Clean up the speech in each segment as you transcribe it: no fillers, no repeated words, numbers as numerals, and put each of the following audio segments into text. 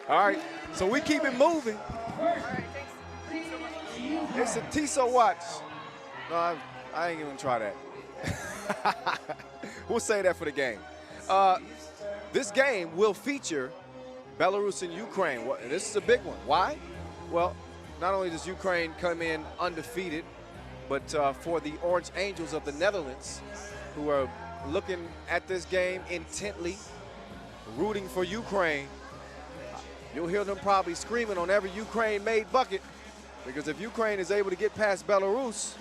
All right, so we keep it moving. It's a Tiso watch. No, I ain't even try that. We'll say that for the game. This game will feature Belarus and Ukraine. This is a big one. Why? Well, not only does Ukraine come in undefeated, but for the Orange Angels of the Netherlands, who are looking at this game intently, rooting for Ukraine, you'll hear them probably screaming on every Ukraine-made bucket, because if Ukraine is able to get past Belarus,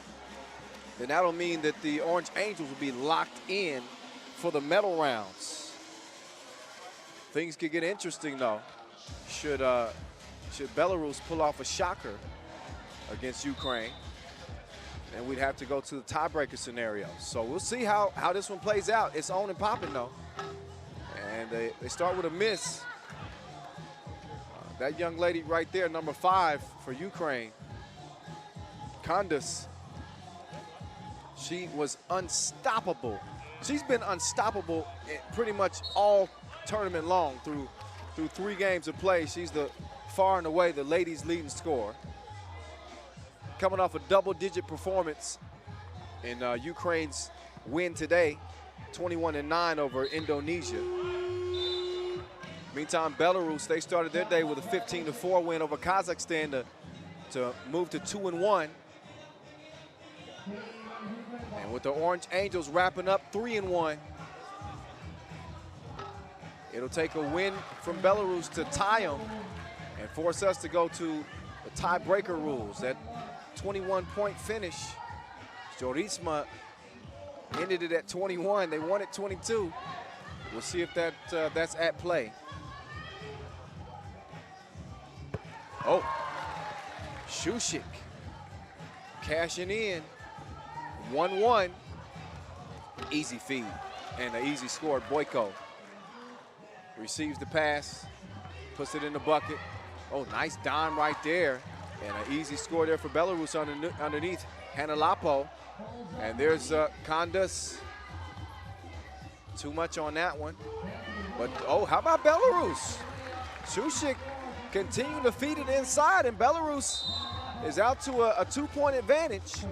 then that'll mean that the Orange Angels will be locked in for the medal rounds. Things could get interesting, though, should Belarus pull off a shocker against Ukraine, and we'd have to go to the tiebreaker scenario. So we'll see how this one plays out. It's on and popping, though. And they start with a miss. That young lady right there, number 5 for Ukraine, Candace, she was unstoppable. She's been unstoppable pretty much all tournament long through 3 games of play. She's far and away the ladies' leading scorer. Coming off a double-digit performance in Ukraine's win today, 21-9 over Indonesia. Meantime, Belarus, they started their day with a 15-4 win over Kazakhstan to move to 2-1. And with the Orange Angels wrapping up 3-1, it'll take a win from Belarus to tie them and force us to go to the tiebreaker rules. That 21-point finish, Jorisma ended it at 21. They won at 22. We'll see if that's at play. Oh, Shushik cashing in, 1-1. Easy feed and an easy score. Boyko receives the pass, puts it in the bucket. Oh, nice dime right there. And an easy score there for Belarus underneath Hanalapo. And there's Candace. Too much on that one. But, oh, how about Belarus? Shushik continuing to feed it inside, and Belarus is out to a 2-point advantage.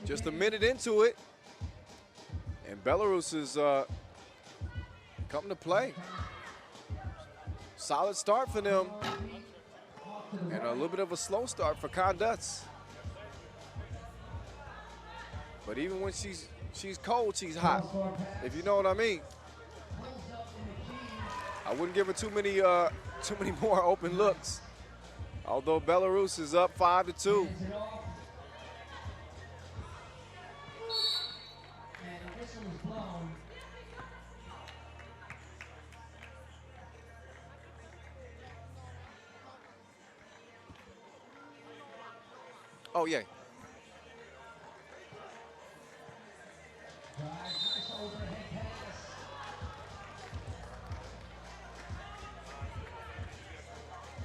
Just a minute into it, and Belarus is coming to play. Solid start for them, and a little bit of a slow start for Candace. But even when she's cold, she's hot, if you know what I mean. I wouldn't give her too many more open looks, although Belarus is up 5-2. Oh, yeah.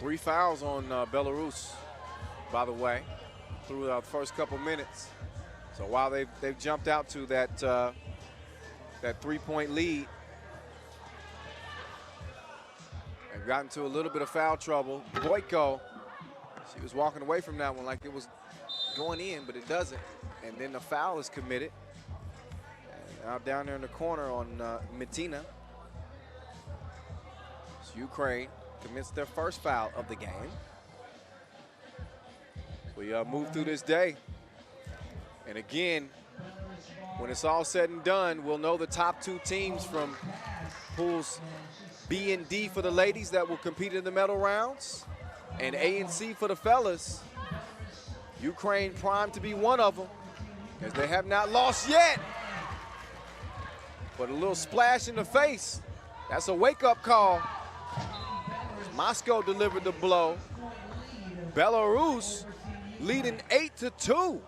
Three fouls on Belarus, by the way, through the first couple minutes. So while they've jumped out to that 3-point lead and gotten to a little bit of foul trouble, Boyko, she was walking away from that one like it was going in, but it doesn't. And then the foul is committed. And out down there in the corner on Mitina. It's Ukraine commits their first foul of the game. We move through this day. And again, when it's all said and done, we'll know the top 2 teams from pools B and D for the ladies that will compete in the medal rounds, and A and C for the fellas. Ukraine primed to be one of them, as they have not lost yet. But a little splash in the face, that's a wake-up call. Moscow delivered the blow. Belarus leading 8-2.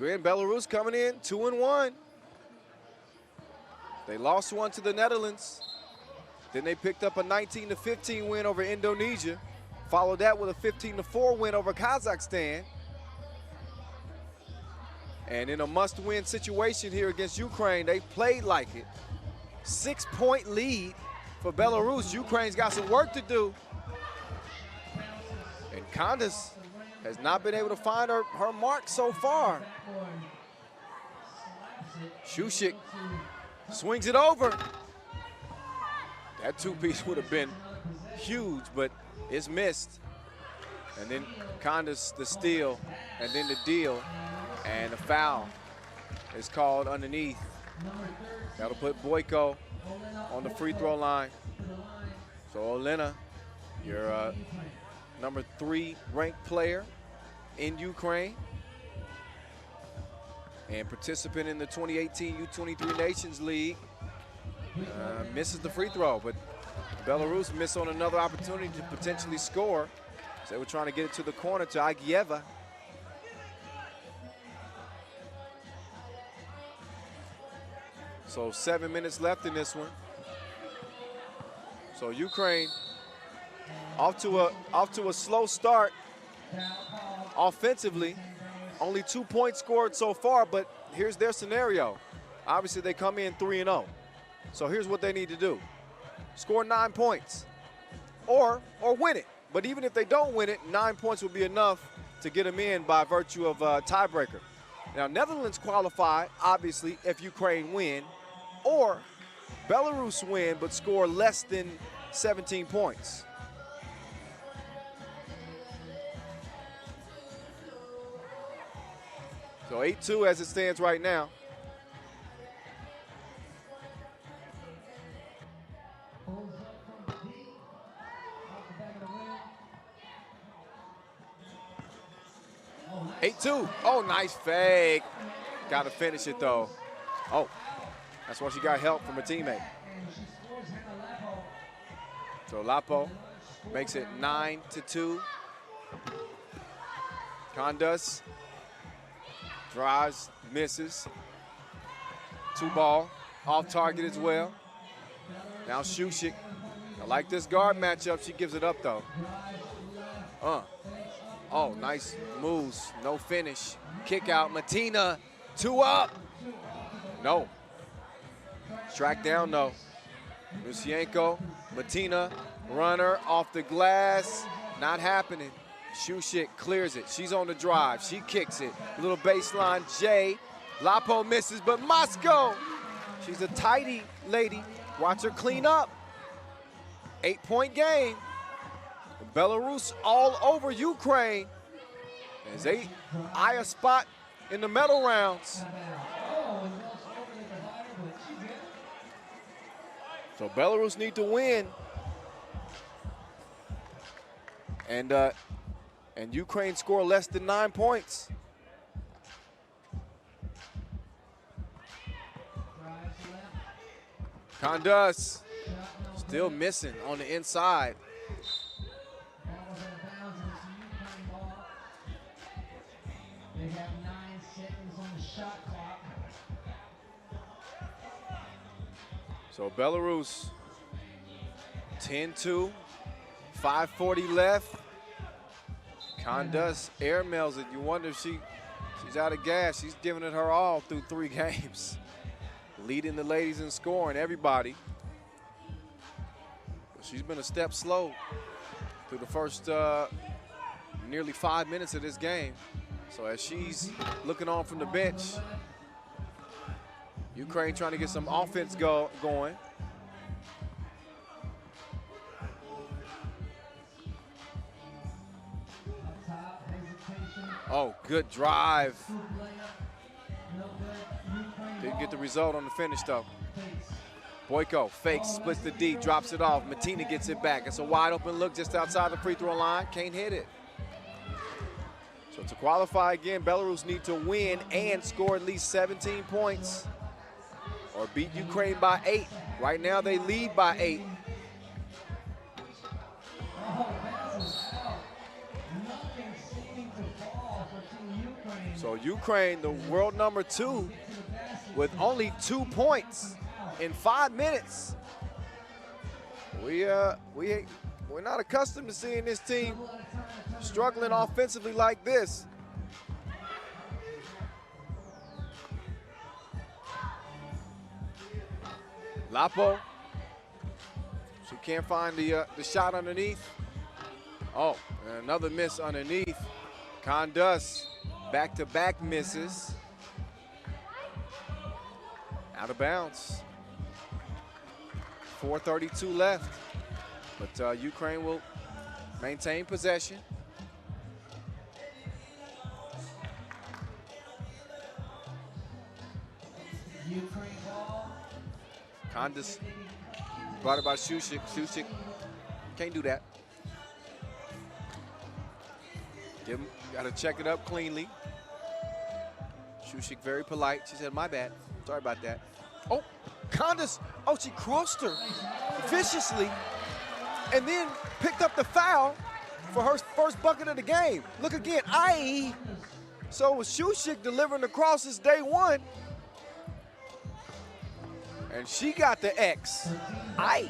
Again, Belarus coming in 2-1. They lost one to the Netherlands. Then they picked up a 19-15 win over Indonesia. Followed that with a 15-4 win over Kazakhstan. And in a must-win situation here against Ukraine, they played like it. 6-point lead for Belarus. Ukraine's got some work to do. And Candace has not been able to find her mark so far. Shusik swings it over. That two-piece would have been huge, but it's missed. And then Candace the steal, and then the deal, and the foul is called underneath. That'll put Boyko on the free throw line. So Olena, your number 3 ranked player in Ukraine and participant in the 2018 U23 Nations League, misses the free throw, but Belarus missed on another opportunity to potentially score. So they were trying to get it to the corner to XI'AN. So 7 minutes left in this one. So Ukraine off to a slow start offensively. Only 2 points scored so far, but here's their scenario. Obviously, they come in 3-0. So here's what they need to do. Score 9 points or win it. But even if they don't win it, 9 points will be enough to get them in by virtue of a tiebreaker. Now, Netherlands qualify, obviously, if Ukraine win, or Belarus win but score less than 17 points. So 8-2 as it stands right now. Oh, nice fake. Got to finish it, though. Oh, that's why she got help from a teammate. So Lapo makes it 9-2. Candace drives, misses. 2-ball, off target as well. Now Shusik. I like this guard matchup. She gives it up, though. Oh, nice moves, no finish. Kick out, Martina, 2 up. No. Track down, though. Lucienko, Martina, runner off the glass, not happening. Shusik clears it, she's on the drive, she kicks it. Little baseline, Jay. Lapo misses, but Moscow, she's a tidy lady. Watch her clean up. 8-point game. Belarus all over Ukraine as they eye a spot in the medal rounds. So Belarus need to win. And Ukraine score less than 9 points. Candace still missing on the inside. They have 9 seconds on the shot clock. So Belarus 10-2, 5:40 left. Candace airmails it. You wonder if she's out of gas. She's giving it her all through 3 games. Leading the ladies in scoring, everybody. She's been a step slow through the first nearly 5 minutes of this game. So as she's looking on from the bench, Ukraine trying to get some offense going. Oh, good drive. Didn't get the result on the finish, though. Boyko fakes, splits the D, drops it off. Martina gets it back. It's a wide open look just outside the free throw line. Can't hit it. So to qualify again, Belarus need to win and score at least 17 points or beat Ukraine by 8. Right now they lead by 8. So Ukraine, the world number 2, with only 2 points in 5 minutes. We're not accustomed to seeing this team struggling offensively like this. Lapo. She can't find the shot underneath. Oh, and another miss underneath. Condus, back-to-back misses. Out of bounds. 4:32 left. But Ukraine will maintain possession. Ukraine ball. Condus brought it by Shushik. Shushik can't do that. Gotta check it up cleanly. Shushik very polite. She said, my bad. Sorry about that. Oh, Condus, oh, she crossed her viciously and then picked up the foul for her first bucket of the game. Look again, IE. So with Shushik delivering the crosses day one, and she got the X. IE.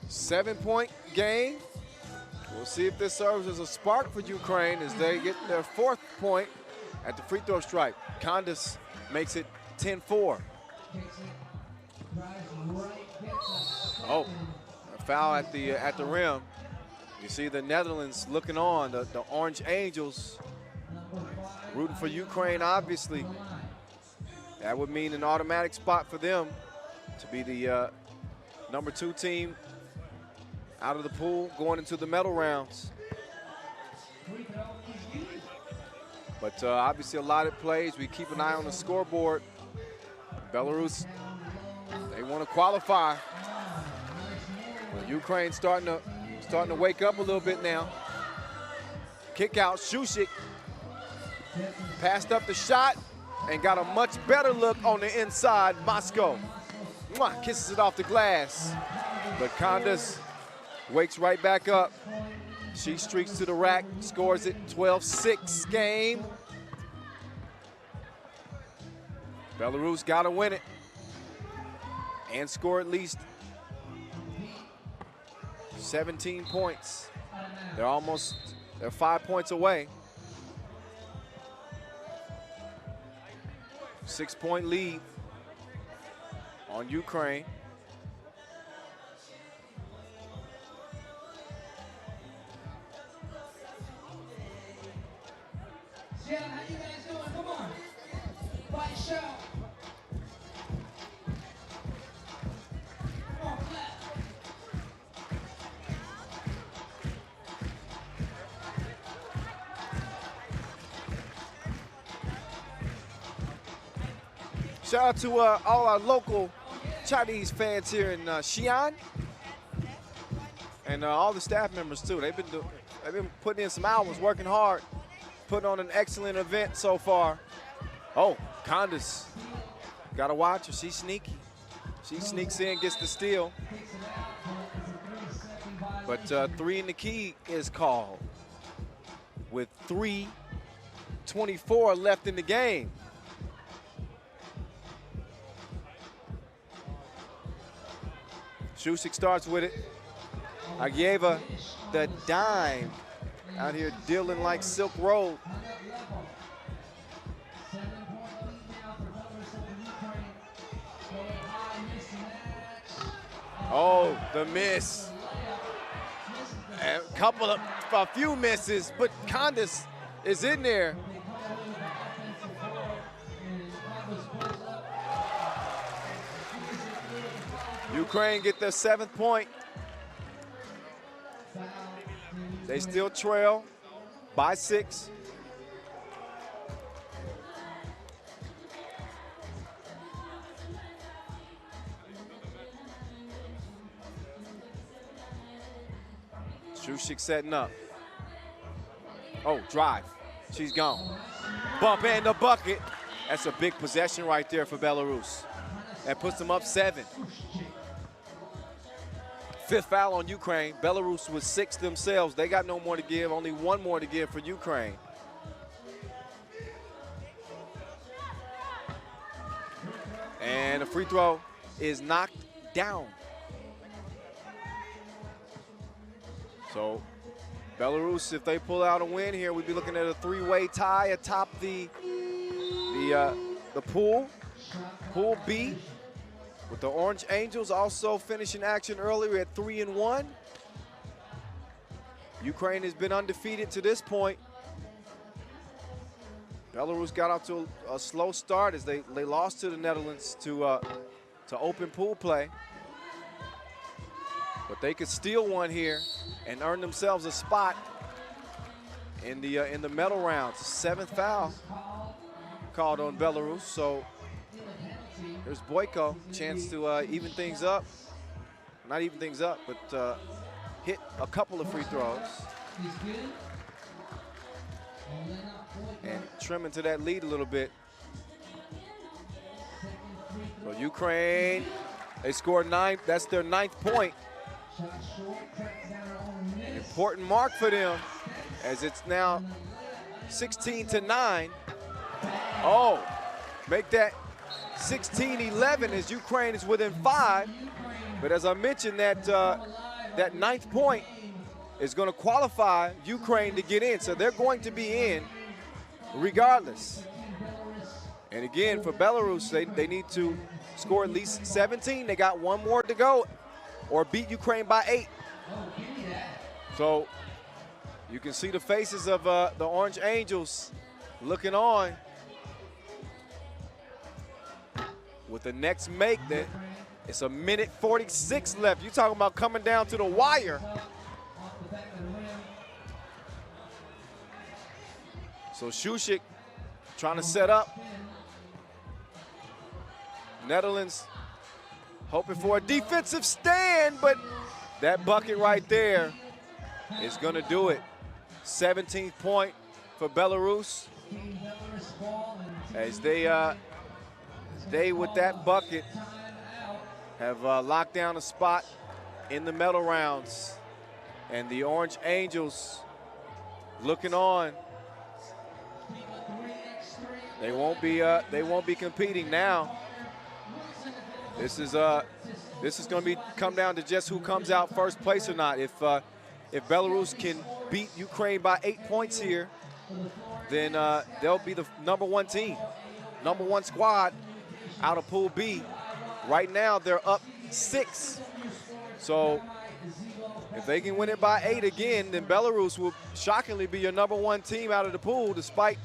7-point game. We'll see if this serves as a spark for Ukraine as they get their 4th point at the free throw stripe. Condus makes it 10-4. Oh, a foul at the rim. You see the Netherlands looking on, the Orange Angels rooting for Ukraine, obviously. That would mean an automatic spot for them to be the number 2 team out of the pool going into the medal rounds. But obviously a lot of plays. We keep an eye on the scoreboard. Belarus, they want to qualify. Well, Ukraine starting to wake up a little bit now. Kick out, Shushik passed up the shot and got a much better look on the inside. Moscow kisses it off the glass, but Condus wakes right back up. She streaks to the rack, scores it, 12-6 game. Belarus got to win it and score at least 17 points. They're 5 points away. 6-point lead on Ukraine. Yeah, how you guys doing? Come on. Fight show. Come on, clap. Shout out to all our local Chinese fans here in XI'AN, and all the staff members too. They've been putting in some hours, working hard, putting on an excellent event so far. Oh, Condus, gotta watch her. She's sneaky. She sneaks in, gets the steal. But 3 in the key is called with 3:24 left in the game. Shushik starts with it. XI'AN, the dime, out here dealing like Silk Road. Oh, the miss. A few misses, but Condus is in there. Ukraine get their 7th point. They still trail by 6. Shushik setting up. Oh, drive. She's gone. Bump and the bucket. That's a big possession right there for Belarus. That puts them up 7. 5th foul on Ukraine. Belarus was 6 themselves. They got no more to give, only 1 more to give for Ukraine. And the free throw is knocked down. So Belarus, if they pull out a win here, we'd be looking at a 3-way tie atop the the pool B, with the Orange Angels also finishing action earlier at 3-1. Ukraine has been undefeated to this point. Belarus got off to a slow start as they lost to the Netherlands to open pool play. But they could steal one here and earn themselves a spot in the medal rounds. 7th foul called on Belarus. So there's Boyko, chance to even things up. Not even things up, but hit a couple of free throws. And trim into that lead a little bit. So Ukraine, they scored 9. That's their 9th point. An important mark for them, as it's now 16-9. Oh, make that 16-11 as Ukraine is within 5. But as I mentioned, that 9th point is going to qualify Ukraine to get in. So they're going to be in regardless. And again, for Belarus, they need to score at least 17. They got one more to go, or beat Ukraine by 8. So you can see the faces of the Orange Angels looking on with the next make. That it's a minute 46 left. You're talking about coming down to the wire. So Šušek trying to set up. Netherlands hoping for a defensive stand, but that bucket right there is going to do it. 17th point for Belarus, as they with that bucket have locked down a spot in the medal rounds. And the Orange Angels looking on. They won't be competing now. This is going to come down to just who comes out first place or not. If Belarus can beat Ukraine by 8 points here, then they'll be the #1 team, #1 squad out of Pool B. Right now they're up 6. So if they can win it by 8 again, then Belarus will shockingly be your #1 team out of the pool, despite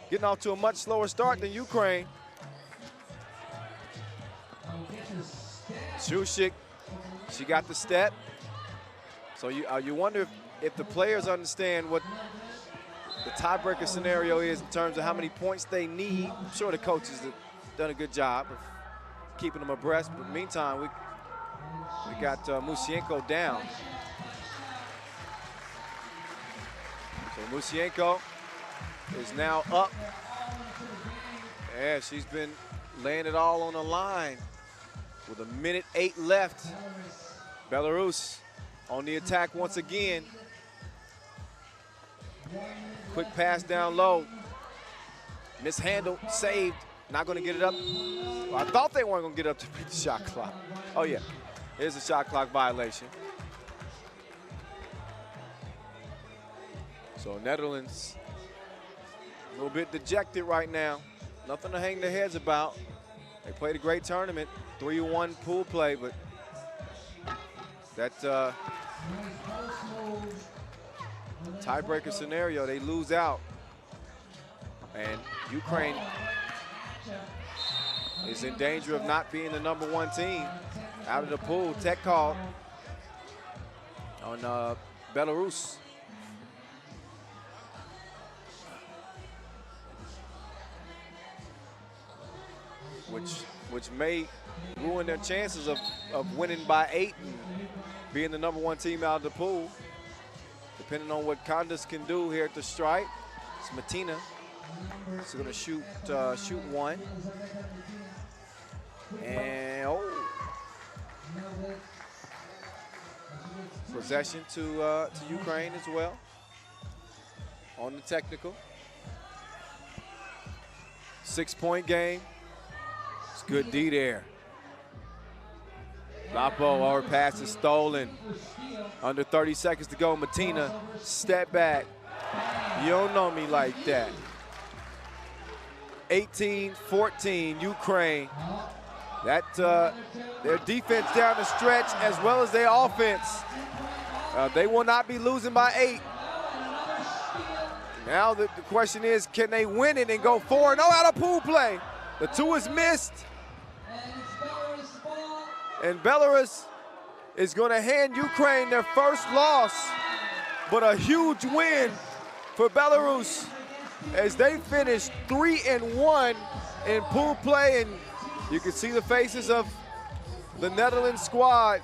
getting off to a much slower start than Ukraine. Šušek, she got the step. So you wonder if the players understand what the tiebreaker scenario is in terms of how many points they need. I'm sure the coaches have done a good job of keeping them abreast. But in the meantime, we got Musienko down. So Musienko is now up. Yeah, she's been laying it all on the line. With a minute 8 left, Belarus on the attack once again. Quick pass down low. Mishandled, saved. Not going to get it up. Well, I thought they weren't going to get up to beat the shot clock. Oh, yeah. Here's a shot clock violation. So Netherlands a little bit dejected right now. Nothing to hang their heads about. They played a great tournament, 3-1 pool play, but that tiebreaker scenario, they lose out. And Ukraine is in danger of not being the #1 team out of the pool. Tech call on Belarus. Which may ruin their chances of winning by 8 and being the #1 team out of the pool, depending on what Condas can do here at the stripe. It's Martina. She's going to shoot one. And possession to Ukraine as well on the technical. 6-point game. It's good D there. Lapo, our pass is stolen. Under 30 seconds to go. Martina, step back. You don't know me like that. 18-14, Ukraine. That their defense down the stretch as well as their offense. They will not be losing by 8. Now the question is, can they win it and go 4-0 out of pool play? The 2 is missed. And Belarus is going to hand Ukraine their first loss, but a huge win for Belarus as they finish 3-1 in pool play. And you can see the faces of the Netherlands squad.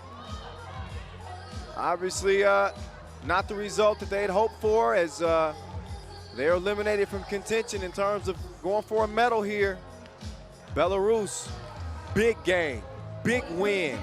Obviously, not the result that they had hoped for, as they're eliminated from contention in terms of going for a medal here. Belarus, big game, big win.